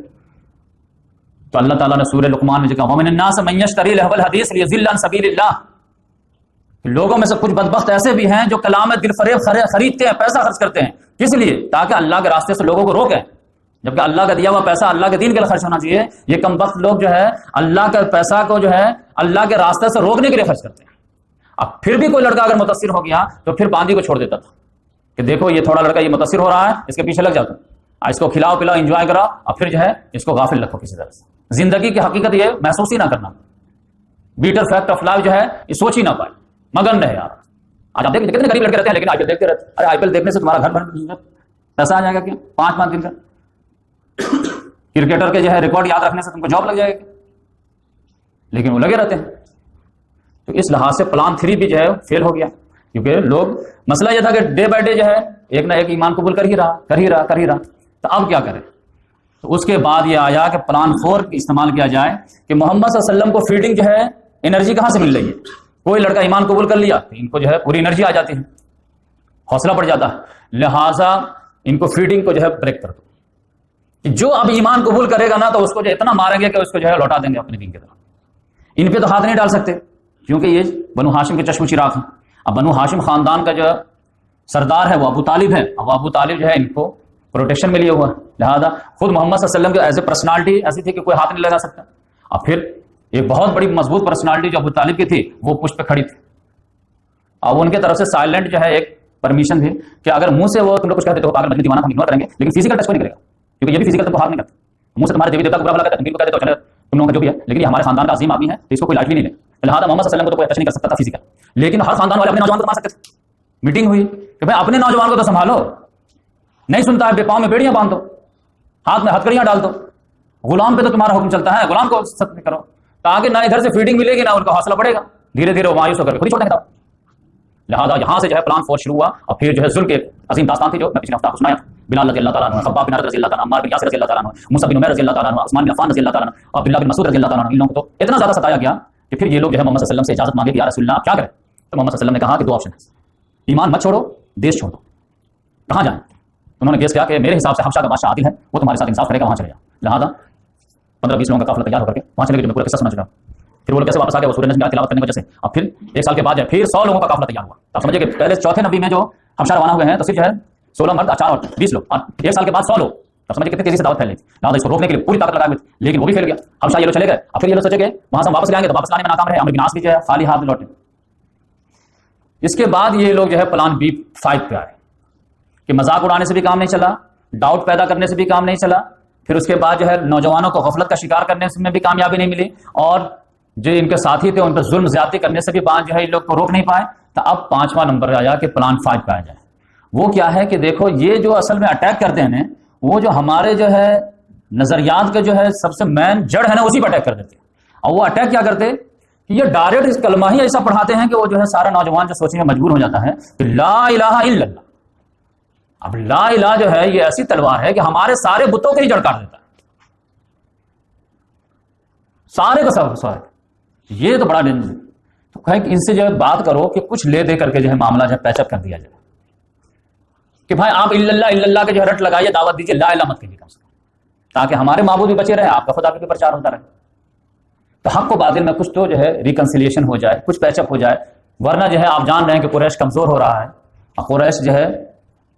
تو اللہ تعالیٰ نے سورہ لقمان میں جو کہا وَمِنَ النَّاسِ مَن يَشْتَرِي لَهْوَ الْحَدِيثِ لِيُضِلَّ عَن سَبِيلِ اللَّهِ. لوگوں میں سے کچھ بدبخت ایسے بھی ہیں جو کلام دل فریب خریدتے ہیں, پیسہ خرچ کرتے ہیں, کس لیے؟ تاکہ اللہ کے راستے سے لوگوں کو روکیں, جبکہ اللہ کا دیا ہوا پیسہ اللہ کے دین کے لیے خرچ ہونا چاہیے. یہ کم وقت لوگ جو ہے اللہ کا پیسہ کو جو ہے اللہ کے راستے سے روکنے کے لیے خرچ کرتے ہیں. اب پھر بھی کوئی لڑکا اگر متاثر ہو گیا تو پھر باندھی کو چھوڑ دیتا تھا کہ دیکھو یہ تھوڑا لڑکا یہ متاثر ہو رہا ہے, اس کے پیچھے لگ جاتا, اس کو کھلاؤ پلاؤ, انجوائے کراؤ, اور پھر جو ہے اس کو غافل رکھو کسی طرح سے. زندگی کی حقیقت یہ محسوس ہی نہ کرنا, بیٹر فیکٹ آف لائف جو ہے یہ سوچ ہی نہ پائے, مگن رہے یار. آج آپ دیکھیں کتنے غریب لڑکے رہتے ہیں لیکن IPL دیکھتے رہتے ہیں. ارے IPL دیکھنے سے تمہارا گھر بھر پیسہ آ جائے گا کیا 5 دن کا؟ کرکٹر کے جو ہے ریکارڈ یاد رکھنے سے تم کو جاب لگ جائے گا, لیکن وہ لگے رہتے ہیں. تو اس لحاظ سے پلان 3 بھی جو ہے فیل ہو گیا, کیونکہ لوگ مسئلہ یہ تھا کہ ڈے بائی ڈے جو ہے ایک نہ ایک ایمان قبول کر ہی رہا. تو اب کیا کرے؟ تو اس کے بعد یہ آیا کہ پلان 4 استعمال کیا جائے کہ محمد صلی اللہ علیہ وسلم کو فیڈنگ جو ہے انرجی کہاں سے مل رہی ہے. کوئی لڑکا ایمان قبول کر لیا تو ان کو جو ہے پوری انرجی آ جاتی ہے, حوصلہ بڑھ جاتا ہے, لہٰذا ان کو فیڈنگ کو جو ہے بریک کر دو. جو اب ایمان قبول کرے گا نا تو اس کو جو اتنا ماریں گے کہ اس کو جو ہے لوٹا دیں گے اپنے دین کی طرف. ان پہ تو ہاتھ نہیں ڈال سکتے کیونکہ یہ بنو ہاشم کے چشم و چراغ ہیں. اب بنو ہاشم خاندان کا جو سردار ہے وہ ابو طالب ہے. اب ابو طالب جو ہے ان کو پروٹیکشن میں لیا ہوا ہے, لہٰذا خود محمد صلی اللہ علیہ وسلم کی ایز اے پرسنالٹی ایسی تھی کہ کوئی ہاتھ نہیں لگا سکتا. اب پھر ایک بہت بڑی مضبوط پرسنالٹی جو ابو طالب کی تھی وہ پشت پہ کھڑی تھی. اب ان کی طرف سے سائلنٹ جو ہے ایک پرمیشن تھی کہ اگر منہ سے وہ تم لوگ کچھ کہتے تو پاگل مجنون دیوانہ ہم اگنور کریں گے, لیکن فزیکل ٹچ کوئی نہیں کرے گا, کیونکہ یہ بھی فزیکل تو ہاتھ نہیں کرتے. منہ سے تمہارے دیوی دیوتا کو برا بلا کرتے تم کو کہتے تو چلے تم لوگوں کا جو بھی ہے, لیکن یہ ہمارے خاندان کا عظیم آدمی ہے تو اس کو کوئی لائٹلی نہیں لے. لہٰذا محمد صلی اللہ علیہ وسلم کو تو کوئی ٹچ نہیں کر سکتا تھا فزیکل, لیکن ہر خاندان والے اپنے نوجوان کو تو مار سکتے تھے. میٹنگ ہوئی کہ بھائی اپنے نوجوان کو تو سنبھالو, نہیں سنتا ہے بے پاؤں میں بیڑیاں باندھ دو, ہاتھ میں ہتکڑیاں ڈال دو, غلام پہ تو تمہارا حکم چلتا ہے, غلام کو ستم کرو تاکہ نہ ادھر سے فیڈنگ ملے گی نہ ان کا حوصلہ بڑھے گا, دھیرے دھیرے وہ مایوس ہو کر خود ہی چھوڑ دیں گے. لہٰذا یہاں سے جو ہے پلان 4 شروع ہوا, اور پھر جو ہے ظلم کی ایک عظیم داستان تھی جو میں پچھلے ہفتہ سنایا. بلال رضی اللہ تعالیٰ عنہ, خباب بن عرد رضی اللہ تعالیٰ عنہ, عمار بن یاسر رضی اللہ تعالیٰ عنہ, مصعب بن عمیر رضی اللہ تعالیٰ عنہ, عثمان بن عفان رضی اللہ تعالیٰ عنہ, اور عبداللہ بن مسعود رضی اللہ تعالیٰ عنہ. ان لوگوں کو تو اتنا زیادہ ستایا گیا کہ پھر یہ لوگ جو ہے محمد صلی اللہ علیہ وسلم سے اجازت مانگے کہ یا رسول اللہ آپ کیا کریں. تو محمد صلی اللہ علیہ وسلم نے کہا کہ 2 آپشن ہیں, ایمان مت چھوڑو, دیش چھوڑ دو. کہاں جائیں؟ انہوں نے گیس کیا کہ میرے حساب سے حبشہ کا بادشاہ عادل ہے, وہ تمہارے ساتھ انصاف کرے گا, وہاں چلے جاؤ. لہٰذا 15-20 لوگوں کا قافلہ تیار ہو کر کے وہاں چلے گئے, جو میں پورا قصہ سنا چکا. پھر وہ لوگ کیسے واپس آ گئے, وہ سورہ نجم کی تلاوت کرنے کی وجہ سے. اب پھر 1 سال کے بعد پھر 100 لوگوں کا قافلہ تیار ہوا. آپ سمجھے کہ پہلے چوتھے نبی میں جو حبشہ روانہ ہوئے ہیں تو صرف جو ہے 16 مرد, 4 اور 20 لوگ, اور 1 سال کے بعد 100 لوگ. آپ سمجھے کتنی تیزی سے دعوت پھیل رہی تھی. لہٰذا اس کو روکنے کے لیے پوری طاقت لگائے ہوئے تھے, لیکن وہ بھی پھیل گیا. حبشہ یہ لوگ چلے گئے. اب پھر یہ لوگ سوچے کہ وہاں سے واپس لائیں گے تو واپس لانے میں ناکام رہے. عمرو بن عاص بھی جو ہے خالی ہاتھ لوٹے. اس کے بعد یہ لوگ جو ہے پلان B5 پہ آئے کہ مذاق اڑانے سے بھی کام نہیں چلا, ڈاؤٹ پیدا کرنے سے بھی کام نہیں چلا, پھر اس کے بعد جو ہے نوجوانوں کو غفلت کا شکار کرنے میں بھی کامیابی نہیں ملی, اور جو ان کے ساتھی تھے ان پر ظلم زیادتی کرنے سے بھی بات جو ہے ان لوگ کو روک نہیں پائے. تو اب 5واں نمبر آیا کہ پلان 5 پہ آ جائے. وہ کیا ہے کہ دیکھو یہ جو اصل میں اٹیک کرتے ہیں وہ جو ہمارے جو ہے نظریات کے جو ہے سب سے مین جڑ ہے نا اسی پہ اٹیک کر دیتے ہیں. اور وہ اٹیک کیا کرتے کہ یہ ڈائریکٹ اس کلمہ ہی ایسا پڑھاتے ہیں کہ وہ جو ہے سارا نوجوان جو سوچنے میں مجبور ہو جاتا ہے کہ لا الہ الا اللہ. اب لا الہ جو ہے یہ ایسی تلوار ہے کہ ہمارے سارے بتوں کے ہی جڑ کاٹ دیتا ہے, سارے کا سب. یہ تو بڑا ڈینجر ہے. تو کہیں کہ ان سے جو ہے بات کرو کہ کچھ لے دے کر کے جو ہے معاملہ جو ہے پیچ اپ کر دیا جائے کہ بھائی آپ الا اللہ کے جو ہے رٹ لگائیے, دعوت دیجیے, لا الہ مت کہیے کم سے کم, تاکہ ہمارے معبود بھی بچے رہے, آپ کا خدا بھی پرچار ہوتا رہے. تو حق و باطل میں کچھ تو جو ہے ریکنسیلیشن ہو جائے, کچھ پیچ اپ ہو جائے. ورنہ جو ہے آپ جان رہے ہیں کہ قریش کمزور ہو رہا ہے, اور قریش جو ہے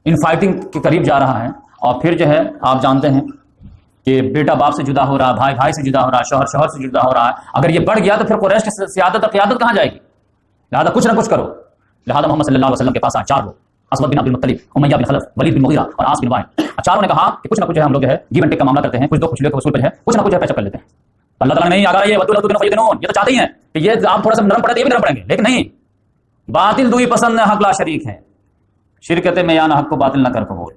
ان فائٹنگ کے قریب جا رہا ہے, اور پھر جو ہے آپ جانتے ہیں کہ بیٹا باپ سے جدا ہو رہا ہے, بھائی بھائی سے جدا ہو رہا ہے, شوہر شوہر سے جدا ہو رہا ہے. اگر یہ بڑھ گیا تو پھر قریش کی سیادت اور قیادت کہاں جائے گی؟ لہٰذا کچھ نہ کچھ کرو. لہٰذا محمد صلی اللہ علیہ وسلم کے پاس آئے 4 لوگ, اسود بن عبد المطلب, امیہ بن خلف, ولید بن مغیرہ اور عاص بن وائل. چاروں نے کہا کہ کچھ نہ کچھ جو ہے ہم لوگ جو ہے گیو اینڈ ٹیک کا معاملہ کرتے ہیں, کچھ دو کچھ لے کے وصول پہ ہے, کچھ نہ کچھ پیچ اپ کر لیتے ہیں. اللہ تعالیٰ نے نہیں آگا یہ تو چاہتے ہیں کہ یہ آپ تھوڑا سا نرم پڑے تو یہ بھی نرم پڑیں گے, لیکن نہیں, باطل دوئی پسند ہے, حق لا شریک ہے. شرکت میں یا نہ حق کو باطل نہ کر قبول.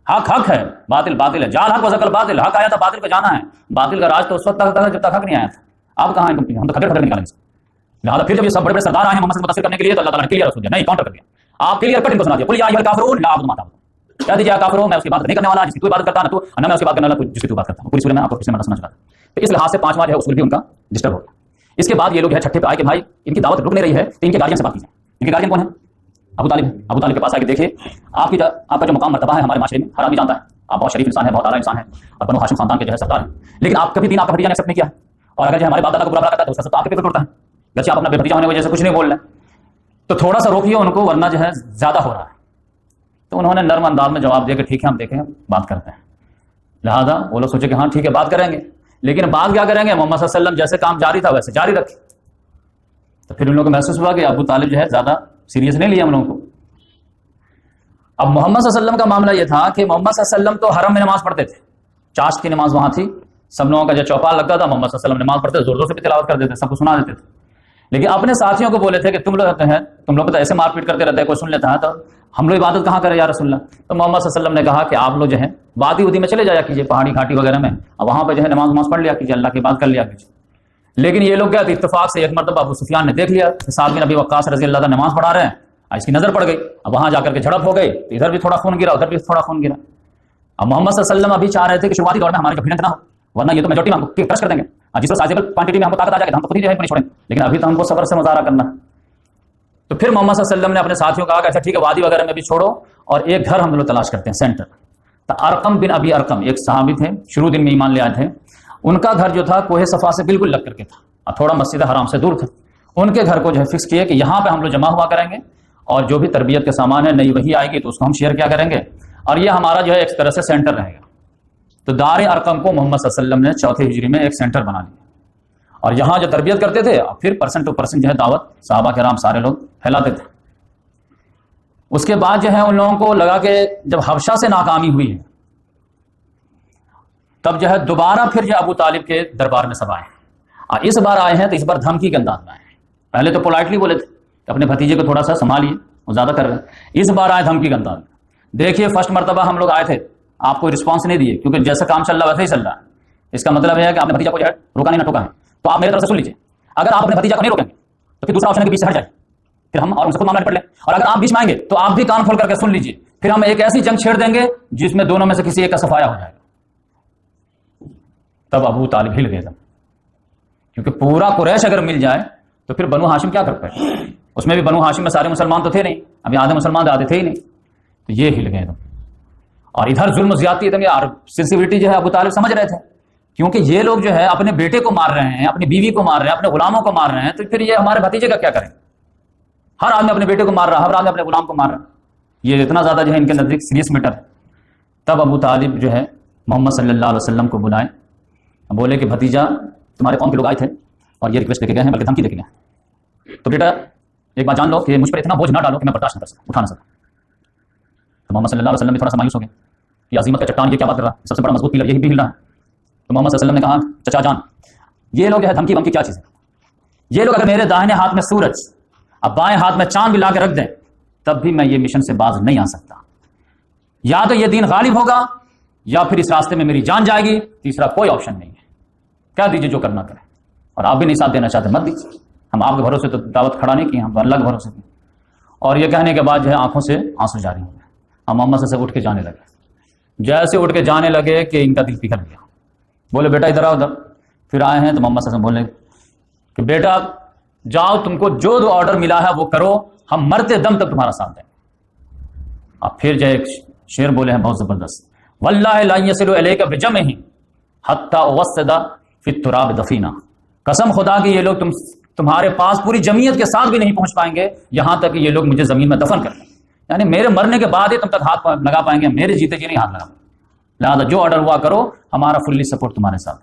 حق حق ہے، باطل باطل ہے، جال حق و زکل باطل، حق آیا تھا باطل کو جانا ہے، باطل کا راج تو اس وقت تک تھا جب تک حق نہیں آیا تھا. آپ کہاں ہیں کمپنی، ہم تو کھڑے کھڑے نکالیں گے. لہٰذا پھر جب یہ سب بڑے بڑے سردار آئے ہیں محمد سے متاثر کرنے کے لیے تو اللہ تعالیٰ نے کلیئر رسول دیا، نہیں کاؤنٹر کر دیا. آپ کلیئر کٹ ان کو سنا دیا، قل یا ایھا الکافرون لا اعبد ما تعبدون، کہہ دیجیے کافروں میں اس کی بات نہیں کرنے والا جس کی تو عبادت کرتا نہ تو، نہ میں اس کی بات کرنے والا جس کی تو بات کرتا ہوں. پوری سورہ میں آپ کو پچھلے مرتبہ سنا چکا تھا. تو اس لحاظ سے پانچواں جو ہے اصول بھی ان کا ڈسٹرب ہو گیا. اس کے بعد یہ لوگ جو ہے چھٹے پہ آئے کہ بھائی ان کی دعوت رک نہیں رہی ہے تو ان کے گارجین سے بات کیجیے. ان کے گارجین کون ہیں؟ ابو طالب. ابو طالب کے پاس آ کے دیکھیے آپ کا جو مقام مرتبہ ہے ہمارے معاشرے میں ہر آدمی جانتا ہے، آپ بہت شریف انسان ہے، بہت اعلیٰ انسان ہے اور بنو ہاشم خاندان کے جو ہے سردار ہیں، لیکن آپ کبھی دین آپ کا بھتیجا نے ایکسپٹ نہیں کیا. اور اگر جو ہمارے باپ دادا کو برا کرتا ہے تو اس کا سب آپ کے پیپر توڑتا ہے، جیسے آپ اپنا بھتیجا ہونے کی وجہ سے کچھ نہیں بول رہے. تو تھوڑا سا روکیے ان کو ورنہ جو ہے زیادہ ہو رہا ہے. تو انہوں نے نرم انداز میں جواب دیا کہ ٹھیک ہے ہم دیکھیں بات کرتے ہیں. لہٰذا وہ لوگ سوچے کہ ہاں ٹھیک ہے بات کریں گے، لیکن بات کیا کریں گے، محمد صلی اللہ علیہ وسلم جیسے کام جاری تھا ویسے جاری رکھے. تو پھر ان لوگوں کو محسوس ہوا کہ ابو طالب جو ہے زیادہ سیریس نہیں لیا ہم لوگوں کو. اب محمد صلی اللہ علیہ وسلم کا معاملہ یہ تھا کہ محمد صلی اللہ علیہ وسلم تو حرم میں نماز پڑھتے تھے، چاشت کی نماز وہاں تھی، سب لوگوں کا جو چوپال لگتا تھا محمد صلی اللہ علیہ وسلم نماز پڑھتے، زور زور سے بھی تلاوت کرتے تھے، سب کو سنا دیتے تھے. لیکن اپنے ساتھیوں کو بولے تھے کہ تم لوگ تو ایسے مار پیٹ کرتے رہتے ہیں، کوئی سن لیتا ہے تو ہم لوگ عبادت کہاں کریں یا رسول اللہ. تو محمد صلی اللہ علیہ وسلم نے کہا کہ آپ لوگ جو ہے وادی ودی میں چلے جایا کیجیے، پہاڑی گھاٹی وغیرہ میں، اور وہاں پہ جو ہے نماز پڑھ لیا کیجیے، اللہ کی بات کر لیا کیجیے. لیکن یہ لوگ کیا تھے، اتفاق سے ایک مرتبہ ابو سفیان نے دیکھ لیا کہ سعد بن ابی وقاص رضی اللہ عنہ نماز پڑھا رہے ہیں، اس کی نظر پڑ گئی. اب وہاں جا کر کے جھڑپ ہو گئی، تو ادھر بھی تھوڑا خون گرا ادھر بھی تھوڑا خون گرا. اب محمد صلی اللہ علیہ وسلم ابھی چاہ رہے تھے کہ شروعاتی دور میں ہمارے جو بھیڑنٹ نہ ہو، ورنہ یہ تو میجورٹی میں ہم کو کرش کر دیں گے، جس کو سائزیبل کوانٹٹی میں ہم کو طاقت آ جائے گا ہم تو خود ہی جو ہے نہیں چھوڑیں گے. لیکن ابھی تو ہم کو صبر سے مظاہرہ کرنا. تو پھر محمد صلی اللہ علیہ وسلم نے اپنے ساتھیوں کو کہا کہ اچھا ٹھیک ہے وادی وغیرہ میں بھی چھوڑو اور ایک گھر ہم لوگ تلاش کرتے ہیں سینٹر. تو ارقم بن ابی ارقم ایک صحابی تھے، شروع دن میں ایمان لے آئے تھے. ان کا گھر جو تھا کوہ صفا سے بالکل لگ کر کے تھا اور تھوڑا مسجد حرام سے دور تھا. ان کے گھر کو جو ہے فکس کیے کہ یہاں پہ ہم لوگ جمع ہوا کریں گے اور جو بھی تربیت کے سامان ہے نئی وہی آئے گی تو اس کو ہم شیئر کیا کریں گے اور یہ ہمارا جو ہے ایک طرح سے سینٹر رہے گا. تو دار ارقم کو محمد صلی اللہ علیہ وسلم نے چوتھے ہجری میں ایک سینٹر بنا لیا اور یہاں جو تربیت کرتے تھے اور پھر پرسن ٹو پرسن جو ہے دعوت صحابہ کرام سارے لوگ پھیلاتے تھے. اس کے بعد جو ہے ان لوگوں کو لگا کہ جب حبشہ سے ناکامی ہوئی ہے تب جو ہے دوبارہ پھر جو ابو طالب کے دربار میں سب آئے ہیں اور اس بار آئے ہیں تو اس بار دھمکی کے انداز میں آئے ہیں. پہلے تو پولائٹلی بولے تھے کہ اپنے بھتیجے کو تھوڑا سا سنبھالیے وہ زیادہ کر رہے ہیں، اس بار آئے دھمکی کے انداز میں. دیکھیے فرسٹ مرتبہ ہم لوگ آئے تھے آپ کو رسپانس نہیں دیے کیونکہ جیسا کام چل رہا ہے ویسے ہی چل رہا ہے. اس کا مطلب یہ ہے کہ آپ نے بھتیجا کو جو ہے روکا نہیں نہ ٹوکا ہے، تو آپ میرے طرف سے سن لیجیے. اگر آپ اپنے بھتیجا کو نہیں روکیں گے تو پھر دوسرا آپشن کے بیچ سے ہٹ جائے، پھر ہم اور ان سے خود معاملہ پڑھ لیں. اور اگر آپ بیچ میں آئیں گے تو آپ بھی کان کھول کر کے سن لیجیے، پھر ہم ایک ایسی جنگ چھیڑ دیں گے جس میں دونوں میں سے کسی ایک کا صفایا ہو جائے گا. تب ابو طالب ہل گئے تھے کیونکہ پورا قریش اگر مل جائے تو پھر بنو ہاشم کیا کر پائے. اس میں بھی بنو ہاشم میں سارے مسلمان تو تھے نہیں، ابھی آدھے مسلمان آدھے تھے ہی نہیں. تو یہ ہل گئے تھے اور ادھر ظلم و زیادتی اور سنسیوریٹی جو ہے ابو طالب سمجھ رہے تھے کیونکہ یہ لوگ جو ہے اپنے بیٹے کو مار رہے ہیں، اپنی بیوی کو مار رہے ہیں، اپنے غلاموں کو مار رہے ہیں، تو پھر یہ ہمارے بھتیجے کا کیا کریں. ہر آدمی اپنے بیٹے کو مار رہا ہے، ہر آدمی اپنے غلام کو مار رہا ہے، یہ اتنا زیادہ جو ہے ان کے نزدیک سیریس میٹر ہے. تب ابو طالب جو ہے محمد صلی اللہ علیہ وسلم کو بلائے، بولے کہ بھتیجا تمہارے قوم کے لوگ آئے تھے اور یہ ریکویسٹ لے کے گئے ہیں بلکہ دھمکی دے کے گئے، تو بیٹا ایک بات جان لو کہ مجھ پر اتنا بوجھ نہ ڈالو کہ میں برداشت نہ کر سکوں، اٹھا نہ سکوں. تو محمد صلی اللہ علیہ وسلم بھی تھوڑا سا مایوس ہو گئے کہ عظیمت کا چٹان یہ کیا بات کر رہا ہے، سب سے بڑا مضبوط پلر یہی بھی ہل رہا ہے. تو محمد صلی اللہ علیہ وسلم نے کہا چچا جان یہ لوگ ہے دھمکی ومکی کیا چیز ہے، یہ لوگ اگر میرے داہنے ہاتھ میں سورج اب بائیں ہاتھ میں چاند بھی لا کے رکھ دیں تب بھی میں یہ مشن سے باز نہیں آ سکتا. یا تو یہ دین غالب ہوگا یا پھر اس راستے میں میری جان جائے گی، تیسرا کوئی آپشن نہیں ہے. کیا دیجیے جو کرنا کرے، اور آپ بھی نہیں ساتھ دینا چاہتے مت دیجیے، ہم آپ کے بھروسے تو دعوت کھڑا نہیں کی، ہم تو اللہ کے بھروسے کی. اور یہ کہنے کے بعد جو ہے آنکھوں سے آنسو جاری ہو گئے. ہم محمد سے اٹھ کے جانے لگے. جیسے اٹھ کے جانے لگے کہ ان کا دل پگھل گیا. بولے بیٹا ادھر آؤ ادھر. پھر آئے ہیں تو محمد سے بولے کہ بیٹا جاؤ تم کو جو آرڈر ملا ہے وہ کرو، ہم مرتے دم تک تمہارا ساتھ دیں. اب پھر جو ایک شعر بولے ہیں بہت زبردست، واللہ لا یصل الیک بجمعہ حتی اوسد فی التراب دفینا. قسم خدا کی یہ لوگ تمہارے پاس پوری جمعیت کے ساتھ بھی نہیں پہنچ پائیں گے یہاں تک کہ یہ لوگ مجھے زمین میں دفن کر دیں. یعنی میرے مرنے کے بعد ہی تم تک ہاتھ لگا پائیں گے، میرے جیتے جی نہیں ہاتھ لگا. لہٰذا جو آرڈر ہوا کرو، ہمارا فلی سپورٹ تمہارے ساتھ.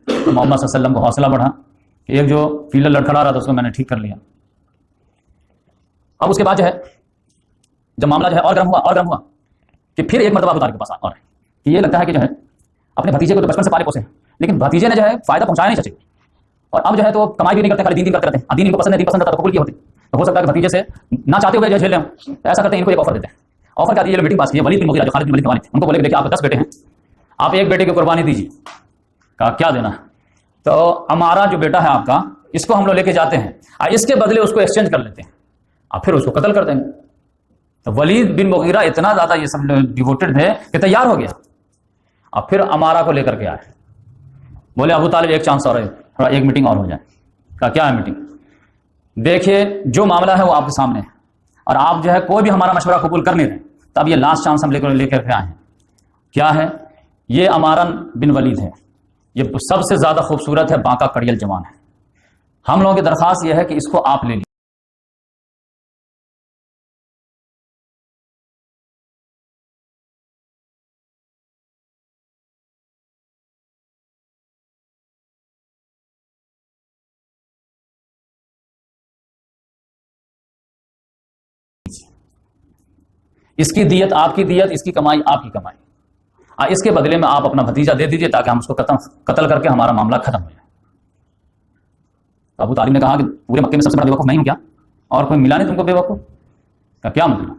تو محمد صلی اللہ علیہ وسلم کو حوصلہ بڑھا کہ ایک جو فیلر لڑکھڑا رہا تھا اس کو میں نے ٹھیک کر لیا. اب اس کے بعد جو ہے جب معاملہ جو ہے اور گرم ہوا کہ پھر ایک مرتبہ ابو طالب کے پاس اور کہ یہ لگتا ہے کہ جو ہے اپنے بھتیجے کو تو بچپن سے پالے پوسے ہیں لیکن بھتیجے نے جو ہے فائدہ پہنچایا نہیں چچے، اور اب جو ہے تو کمائی بھی نہیں کرتے، خالی دین کرتے رہتے ہیں. دین ان کو پسند ہے، دین پسند رہتا تو قبول کیے ہوتے. تو ہو سکتا ہے کہ بھتیجے سے نہ چاہتے ہوئے جو جھیل لیں، ایسا کرتے ہیں ان کو ایک آفر دیتے ہیں آفر کیا دی؟ یہ میٹنگ پاس کی ہے ولید بن مغیرہ جو خالد بن ولید ان کو بولے کہ دیکھیں آپ کو 10 بیٹے ہیں، آپ ایک بیٹے کی قربانی دیجیے. کہا کیا دینا ہے؟ تو ہمارا جو بیٹا ہے آپ کا اس کو ہم لوگ لے کے جاتے ہیں اور اس کے بدلے اس کو ایکسچینج کر لیتے ہیں اور پھر اس کو قتل کر دیں گے. تو ولید بن مغیرہ اتنا زیادہ یہ سب ڈیووٹڈ تھے کہ تیار ہو گیا اور پھر امارہ کو لے کر کے آئے. بولے ابو طالب ایک چانس اور ہے، تھوڑا ایک میٹنگ اور ہو جائے. کہا کیا ہے میٹنگ؟ دیکھیے جو معاملہ ہے وہ آپ کے سامنے ہے اور آپ جو ہے کوئی بھی ہمارا مشورہ قبول کر نہیں رہے، تب یہ لاسٹ چانس ہم لے کر کے آئے ہیں. کیا ہے؟ یہ عمارہ بن ولید ہے، یہ سب سے زیادہ خوبصورت ہے، بانکا کڑیل جوان ہے. ہم لوگوں کی درخواست یہ ہے کہ اس کو آپ لے لیجیے. اس کی دیت آپ کی دیت، اس کی کمائی آپ کی کمائی، اس کے بدلے میں آپ اپنا بھتیجا دے دیجیے تاکہ ہم اس کو قتل کر کے ہمارا معاملہ ختم ہو جائے. ابو طالب نے کہا کہ پورے مکے میں سب سے بڑا بے وقوف میں ہوں کیا؟ اور کوئی ملا نہیں تم کو بے وقوف؟ کیا مطلب؟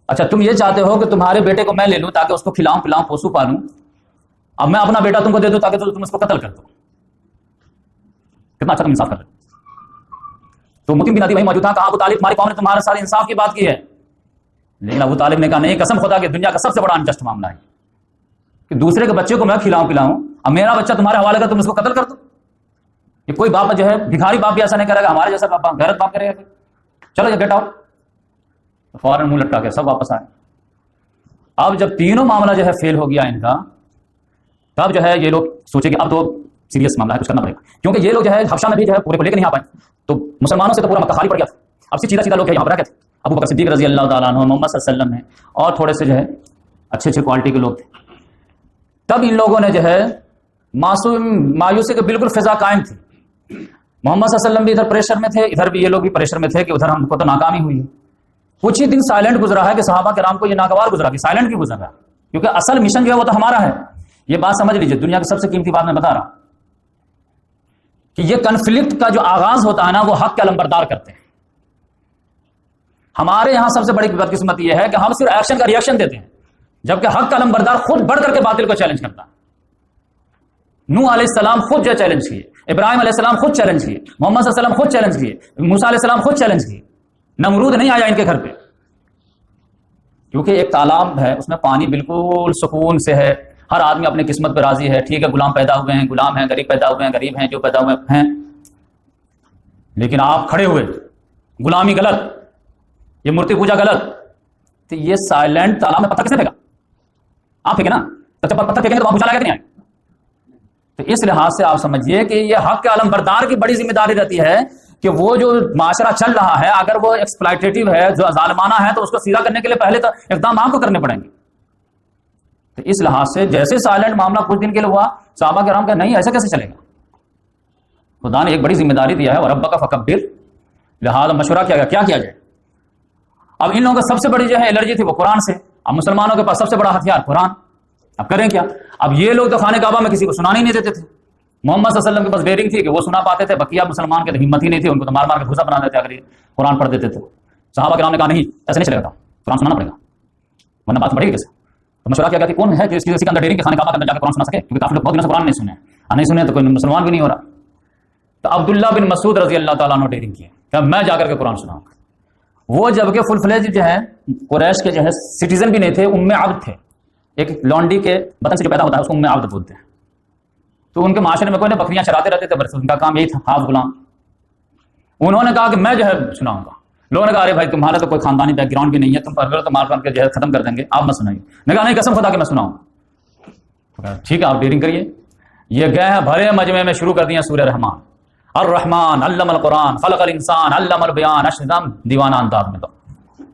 اچھا تم یہ چاہتے ہو کہ تمہارے بیٹے کو میں لے لوں تاکہ اس کو کھلاؤں پلاؤں پوسوں پالوں، اب میں اپنا بیٹا تم کو دے دوں تاکہ تم اس کو قتل کر دو. کتنا اچھا تم انصاف کر رہے. تو متیم بن عدی وہی موجود تھا. کہا ابو طالب تمہاری قوم نے تمہارے سارے انصاف کی بات کی ہے، لیکن ابو طالب نے کہا نہیں، قسم خدا کہ دنیا کا سب سے بڑا انجسٹ معاملہ ہے کہ دوسرے کے بچے کو میں کھلاؤں پلاؤں، اب میرا بچہ تمہارے حوالے کر تم اس کو قتل کر دو. یہ کوئی باپ جو ہے بھکاری باپ بھی ایسا نہیں کرے گا، ہمارے جیسا باپ غیرت باپ کرے گا. چلو یہ گیٹ آؤٹ. فوراً منہ لٹکا کے سب واپس آئے. اب جب تینوں معاملہ جو ہے فیل ہو گیا ان کا، تب جو ہے یہ لوگ سوچے کہ اب تو سیریس معاملہ ہے، کچھ کرنا پڑے گا، کیونکہ یہ لوگ جو ہے حبشہ میں بھی جو ہے پورے کو لے کے نہیں آ پائے. تو مسلمانوں سے تو پورا مکہ خالی پڑ گیا تھا. اب سے سیدھا لوگ یہاں پر رہتے تھے. ابو بکر صدیق رضی اللہ تعالیٰ عنہ، محمد صلی اللہ علیہ وسلم ہے اور تھوڑے سے جو ہے اچھے کوالٹی کے لوگ تھے. تب ان لوگوں نے جو ہے مایوسی کے بالکل فضا قائم تھی. محمد صلی اللہ علیہ وسلم بھی ادھر پریشر میں تھے، ادھر بھی یہ لوگ بھی پریشر میں تھے کہ ادھر ہم کو تو ناکامی ہوئی ہے. کچھ ہی دن سائلنٹ گزرا ہے کہ صحابہ کرام کو یہ ناگوار گزرا کہ سائلنٹ کیوں گزر رہا ہے، کیونکہ اصل مشن جو ہے وہ تو ہمارا ہے. یہ بات سمجھ لیجیے، دنیا کی سب سے قیمتی بات میں بتا رہا ہوں کہ یہ کنفلکٹ کا جو آغاز ہوتا ہے نا وہ حق کے علمبردار کرتے ہیں. ہمارے یہاں سب سے بڑی بدقسمت یہ ہے کہ ہم صرف ایکشن کا ریئیکشن دیتے ہیں، جبکہ حق کا علمبردار خود بڑھ کر کے باطل کو چیلنج کرتا ہے. نوح علیہ السلام خود جو چیلنج کیے، ابراہیم علیہ السلام خود چیلنج کیے، محمد صلی اللہ علیہ وسلم خود چیلنج کیے، موسیٰ علیہ السلام خود چیلنج کیے. نمرود نہیں آیا ان کے گھر پہ، کیونکہ ایک تالاب ہے اس میں پانی بالکل سکون سے ہے، ہر آدمی اپنی قسمت پہ راضی ہے. ٹھیک ہے غلام پیدا ہوئے ہیں، غلام ہیں، غریب پیدا ہوئے ہیں، غریب ہیں، جو پیدا ہوئے ہیں، لیکن آپ کھڑے ہوئے غلامی غلط، یہ مورتی پوجا غلط. تو یہ سائلنٹ تالاب میں پتھر کس نے پھینکا؟ آپ پھینکے نا. تو جب پتھر پھینکیں گے تو وہاں بجھانا کہ نہیں آئے. تو اس لحاظ سے آپ سمجھیے کہ یہ حق کے علمبردار کی بڑی ذمہ داری رہتی ہے کہ وہ جو معاشرہ چل رہا ہے اگر وہ ایکسپلائٹیٹو ہے، جو ظالمانہ ہے، تو اس کو سیدھا کرنے کے لیے پہلے تو اقدام آپ کو کرنے پڑیں گے. تو اس لحاظ سے جیسے سائلنٹ معاملہ کچھ دن کے لیے ہوا، صحابہ کرام کہ نہیں ایسا کیسے چلے گا. خدا نے ایک بڑی ذمہ داری دیا ہے، وربک فکبر، لہذا مشورہ کیا گیا کیا کیا جائے. اب ان لوگوں کا سب سے بڑی جو ہے الرجی تھی وہ قرآن سے. اب مسلمانوں کے پاس سب سے بڑا ہتھیار قرآن. اب کریں کیا؟ اب یہ لوگ تو خانہ کعبہ میں کسی کو سنانے ہی نہیں دیتے تھے. محمد صلی اللہ علیہ وسلم کے پاس ڈیرنگ تھی کہ وہ سنا پاتے تھے، بقیہ مسلمان کے ہمت ہی نہیں تھی، ان کو تو مار مار کے بھوسا بنا دیتے اگر قرآن پڑھ دیتے تھے. صحابہ کرام نے کہا نہیں ایسے نہیں چلے گا، قرآن سنانا پڑے گا ورنہ بات بڑھے گی کیسے. تو مشورہ کیا کہ کون ہے کہ اس کے اندر ڈیرنگ کے خانہ کعبہ کے اندر جا کے قرآن سنا سکے، کیونکہ کافی لوگ بہت دنوں سے قرآن نہیں سنے، نہیں سنے تو کوئی مسلمان بھی نہیں ہو رہا. تو عبداللہ بن مسعود رضی اللہ تعالیٰ عنہ ڈیرنگ کیے کہ میں جا کر کے قرآن سناؤں گا. وہ جبکہ فل فلیج جو ہے قریش کے جو ہے سٹیزن بھی نہیں تھے، ام عبد تھے. ایک لونڈی کے بطن سے جو پیدا ہوتا ہے اس کو ام عبد بولتے ہیں. تو ان کے معاشرے میں کوئی نہ بکریاں چراتے رہتے تھے، بس ان کا کام یہی تھا، ہاف غلام. انہوں نے کہا کہ میں جو ہے سناؤں گا. لوگوں نے کہا ارے بھائی تمہارا تو کوئی خاندانی بیک گراؤنڈ بھی نہیں ہے، تم پر تو مار کے جو ہے ختم کر دیں گے، آپ مت سنائیے. نے کہا نہیں قسم خدا کہ میں سناؤں. ٹھیک ہے آپ ڈیرنگ کریے. یہ گئے ہیں بھرے مجمع میں شروع کر دیا سورہ رحمان. الرحمن علم القرآن خلق الانسان علم البیان. اشدم دیوانہ انداز میں تو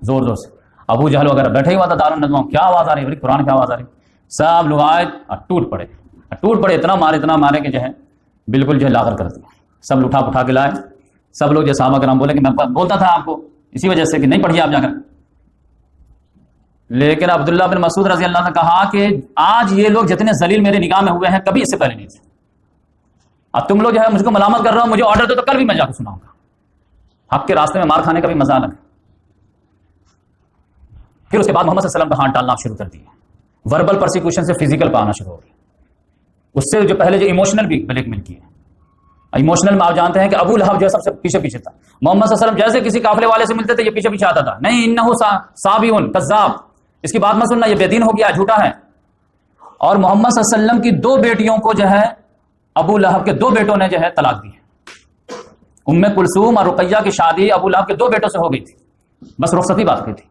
زور زور سے. ابو جہل وغیرہ بیٹھے ہی ہوا تھا دارالندوا، کیا آواز آ رہی ہے قرآن کی آواز آ رہی. سب لوگ آئے اور ٹوٹ پڑے، اتنا مارے کہ جو ہے بالکل جو ہے لاغر کر دیا. سب اٹھا کے لائے. سب لوگ جو صحابہ کرام بولے کہ میں بولتا تھا آپ کو اسی وجہ سے کہ نہیں پڑھیے آپ جا کر. لیکن عبداللہ بن مسعود رضی اللہ عنہ نے کہا کہ آج یہ لوگ جتنے ذلیل میرے نگاہ میں ہوئے ہیں کبھی اس سے پہلے نہیں تھے. اب تم لوگ جو ہے مجھ کو ملامت کر رہا ہو، مجھے آرڈر دو تو کل بھی میں جا کے سناؤں گا. حق کے راستے میں مار کھانے کا بھی مزہ الگ ہے. پھر اس کے بعد محمد صلی اللہ علیہ وسلم کا ہاتھ ڈالنا شروع کر دیا. وربل پرسیکیوشن سے فزیکل پہ آنا شروع ہو گیا. اس سے جو پہلے جو ایموشنل بھی بلیک میل کی ہے. ایموشنل میں آپ جانتے ہیں کہ ابو لہب جو ہے سب سے پیچھے پیچھے تھا. محمد صلی اللہ علیہ وسلم جیسے کسی قافلے والے سے ملتے تھے یہ پیچھے پیچھے آتا تھا. نہیں انہو صابیون کذاب، اس کی بات مت سننا، یہ بے دین ہو گیا، جھوٹا ہے. اور محمد صلی اللہ علیہ وسلم کی 2 بیٹیوں کو جو ہے ابو لہب کے 2 بیٹوں نے جو ہے طلاق دی ہے. ام کلثوم اور رقیہ کی شادی ابو لہب کے 2 بیٹوں سے ہو گئی تھی، بس رخصتی بات کی تھی،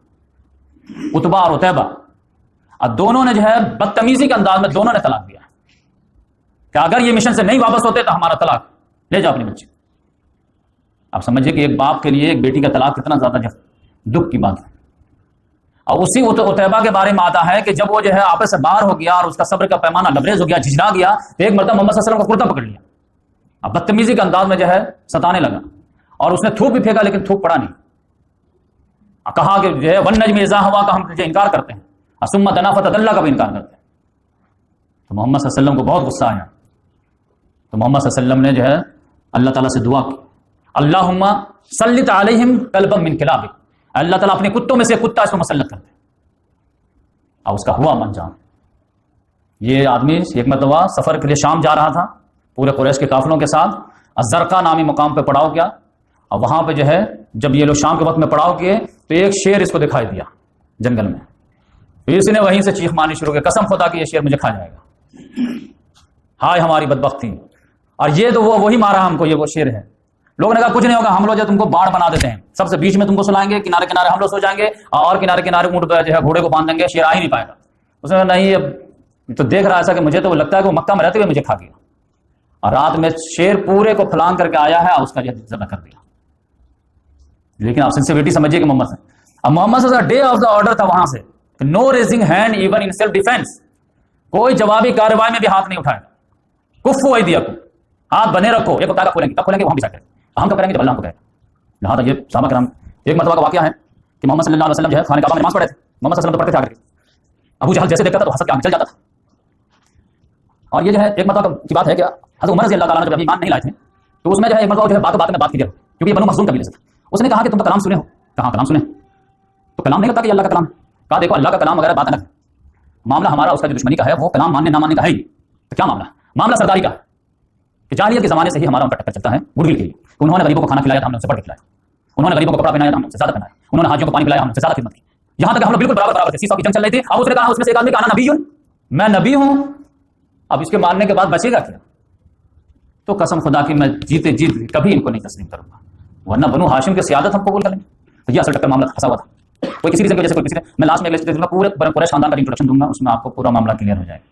عتبہ اور عتیبہ. اور دونوں نے جو ہے بدتمیزی کے انداز میں دونوں نے طلاق دیا کہ اگر یہ مشن سے نہیں واپس ہوتے تو ہمارا طلاق لے جاؤ اپنی بچی. آپ سمجھیے کہ ایک باپ کے لیے ایک بیٹی کا طلاق کتنا زیادہ دکھ کی بات ہے. اور اسی عتیبہ کے بارے میں آتا ہے کہ جب وہ جو ہے آپس سے باہر ہو گیا اور اس کا صبر کا پیمانہ لبریز ہو گیا، جھجلا گیا، تو ایک مرتبہ محمد صلی اللہ علیہ وسلم کا کرتا پکڑ لیا، اب بدتمیزی کے انداز میں جو ہے ستانے لگا، اور اس نے تھوک بھی پھینکا لیکن تھوک پڑا نہیں. کہا کہ جو ہے ون نجم اذا ہوا کا ہم تجھے انکار کرتے ہیں، ثم دنا فتدلی کا بھی انکار کرتے ہیں. تو محمد صلی اللہ علیہ وسلم کو بہت غصہ آیا. تو محمد صلی اللہ علیہ وسلم نے جو ہے اللہ تعالیٰ سے دعا کی، اللہم سلط علیہم کلبا من کلابک، اللہ تعالیٰ اپنے کتوں میں سے کتا اس کو مسلط کر دے. اور اس کا ہوا انجام. یہ آدمی ایک مرتبہ سفر کے لیے شام جا رہا تھا پورے قریش کے قافلوں کے ساتھ. الزرقہ نامی مقام پہ پڑاؤ کیا، اور وہاں پہ جو ہے جب یہ لوگ شام کے وقت میں پڑاؤ کیے تو ایک شیر اس کو دکھائی دیا جنگل میں. پھر اس نے وہیں سے چیخ مارنی شروع کی، قسم خدا کہ یہ شیر مجھے کھا جائے گا، ہائے ہماری بدبختی. اور یہ تو وہی مارا ہم کو، یہ وہ شیر ہے. لوگوں نے کہا کچھ نہیں ہوگا، ہم لوگ جو تم کو باڑ بنا دیتے ہیں، سب سے بیچ میں تم کو سلائیں گے، کنارے کنارے ہم لوگ سو جائیں گے، اور کنارے کنارے اونٹ جو ہے گھوڑے کو باندھ دیں گے، شیر آ ہی نہیں پائے گا. اس نے کہا نہیں، اب تو دیکھ رہا ایسا کہ مجھے تو لگتا ہے کہ وہ مکہ میں رہتے ہوئے مجھے کھا گیا. اور رات میں شیر پورے کو پھلانگ کر کے آیا ہے اور اس کا یہ ذبح کر دیا. لیکن آپ سنسیوریٹی سمجھیے کہ محمد سے اب محمد صلی اللہ علیہ وسلم ڈے آف دا آرڈر تھا وہاں سے، no raising hand even in self defence, کوئی جوابی کارروائی میں بھی ہاتھ نہیں اٹھائے. کفو ایدیکم، ہاتھ بنے رکھو. ایک بتا کھولیں گے تب کھولیں گے، وہاں بھی کریں ہم کب کریں گے جب اللہ کو کہے گا. لہٰذا یہ صحابہ کرام ایک مرتبہ کا واقعہ ہے کہ محمد صلی اللہ علیہ وسلم جو ہے خانہ کعبہ میں نماز پڑھے تھے. محمد صلی اللہ علیہ وسلم تو پڑھتے تھے آگے، ابو جہل جیسے دیکھتا تھا تو حسد کے آگے چل جاتا تھا. اور یہ جو ہے ایک مرتبہ کی بات ہے کہ حضرت عمر رضی اللہ تعالیٰ نے جب ابھی ایمان نہیں لائے تھے تو اس میں جو ہے ایک مرتبہ جو ہے بات میں بات کی، کیونکہ یہ بنو مخزوم قبیلے سے تھا. اس نے کہا کہ تم تو کلام سنے ہو. کہاں کلام سنے؟ تو کلام نہیں لگتا کہ یہ اللہ کا کلام ہے. کہا دیکھو اللہ کا کلام وغیرہ بات الگ ہے، معاملہ ہمارا اس کا جو دشمنی کا ہے وہ کلام ماننے نہ ماننے کا ہے ہی. تو کیا معاملہ؟ معاملہ سرداری کا ہے کہ جاہلیت کے زمانے سے ہی ہمارا ان کا ٹکر چلتا ہے گڈ ول کے لیے. انہوں نے غریبوں کو کھانا کھلایا تھا، ہم نے ان سے بڑھ کے کھلایا. انہوں نے غریبوں کو کپڑا پہنایا تھا، ہم سے زیادہ پہنایا. انہوں نے حاجیوں کو پانی پلایا، ہم سے زیادہ خدمت کی. یہاں تک کہ ہم لوگ بالکل برابر تھے. سیسا کی جنگ چل رہی تھی، اب اس نے کہا اس میں سے ایک آدمی کہا نبی ہوں، میں نبی ہوں. اب اس کے ماننے کے بعد بچے گا کیا؟ تو قسم خدا کی میں جیتے جیت کبھی ان کو نہیں تسلیم کروں گا، ورنہ بنو ہاشم کی سیادت ہم قبول کر لیں گے. تو یہ اصل ٹکر معاملہ پھنسا ہوا تھا کوئی کسی ریزن کی وجہ سے، کوئی کسی نے. میں لاسٹ میں پورے قریش خاندان کا انٹروڈکشن دوں گا، اس میں آپ کو پورا معاملہ کلیئر ہو جائے گا.